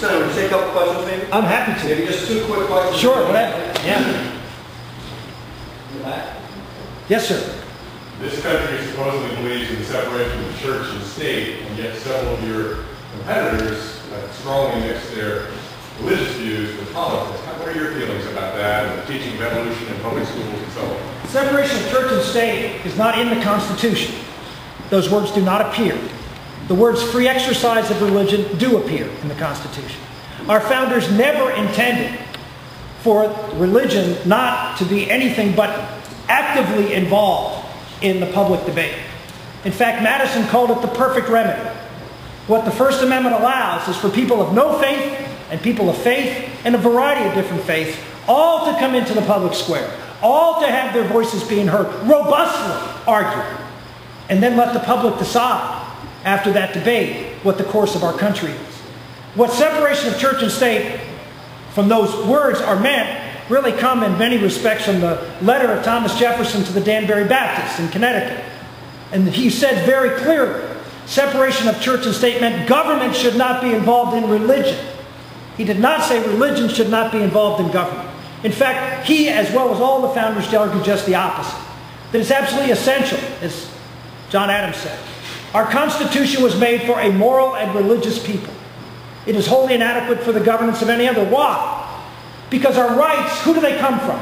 Senator, would you take a couple questions maybe? I'm happy to. Maybe just 2 quick questions. Sure, whatever. Yeah. Yes, sir. This country supposedly believes in the separation of church and state, and yet several of your competitors strongly mix their religious views with politics. What are your feelings about that, and the teaching of evolution in public schools and so on? Separation of church and state is not in the Constitution. Those words do not appear. The words free exercise of religion do appear in the Constitution. Our founders never intended for religion not to be anything but actively involved in the public debate. In fact, Madison called it the perfect remedy. What the First Amendment allows is for people of no faith and people of faith and a variety of different faiths all to come into the public square, all to have their voices being heard, robustly argued, and then let the public decide after that debate what the course of our country is. What separation of church and state from those words are meant really come in many respects from the letter of Thomas Jefferson to the Danbury Baptists in Connecticut. And he said very clearly, separation of church and state meant government should not be involved in religion. He did not say religion should not be involved in government. In fact, he, as well as all the founders, argued just the opposite. That it's absolutely essential, as John Adams said. Our Constitution was made for a moral and religious people. It is wholly inadequate for the governance of any other. Why? Because our rights, who do they come from?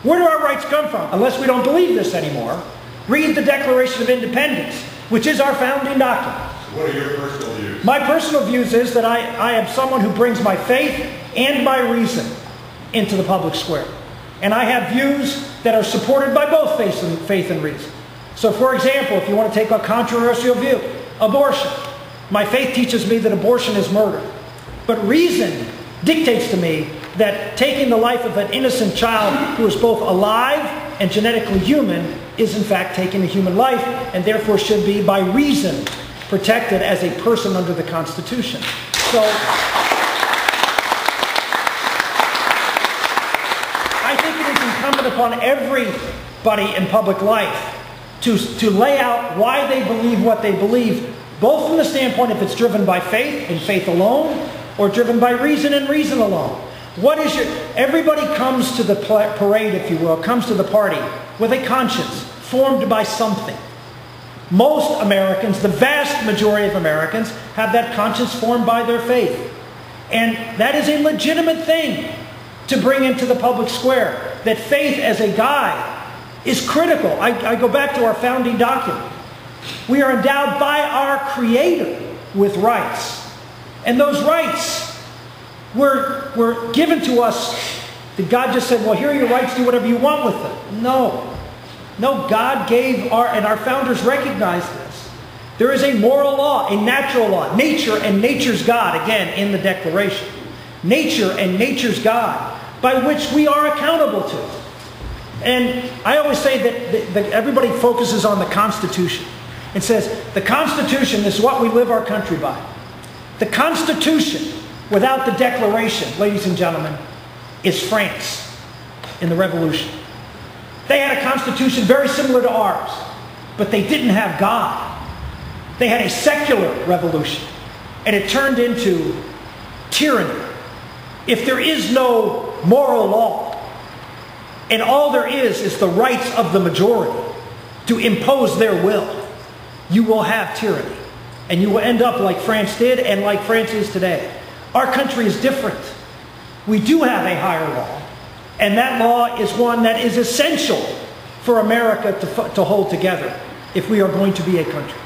Where do our rights come from? Unless we don't believe this anymore, read the Declaration of Independence, which is our founding document. What are your personal views? My personal views is that I am someone who brings my faith and my reason into the public square. And I have views that are supported by both faith and reason. So for example, if you want to take a controversial view, abortion. My faith teaches me that abortion is murder. But reason dictates to me that taking the life of an innocent child who is both alive and genetically human is in fact taking a human life, and therefore should be by reason protected as a person under the Constitution. So I think it is incumbent upon everybody in public life to lay out why they believe what they believe, both from the standpoint if it's driven by faith and faith alone, or driven by reason and reason alone. Everybody comes to the parade, if you will, comes to the party with a conscience formed by something. Most Americans, the vast majority of Americans, have that conscience formed by their faith. And that is a legitimate thing to bring into the public square. That faith as a guide is critical. I go back to our founding document. We are endowed by our Creator with rights. And those rights were given to us. That God just said, well, here are your rights, do whatever you want with them. No. No, God gave and our founders recognized this. There is a moral law, a natural law. Nature and nature's God, again, in the Declaration. Nature and nature's God, by which we are accountable to. And I always say that everybody focuses on the Constitution and says, the Constitution is what we live our country by. The Constitution, without the Declaration, ladies and gentlemen, is France in the Revolution. They had a constitution very similar to ours, but they didn't have God. They had a secular revolution, and it turned into tyranny. If there is no moral law, and all there is the rights of the majority to impose their will, you will have tyranny. And you will end up like France did and like France is today. Our country is different. We do have a higher law. And that law is one that is essential for America to hold together if we are going to be a country.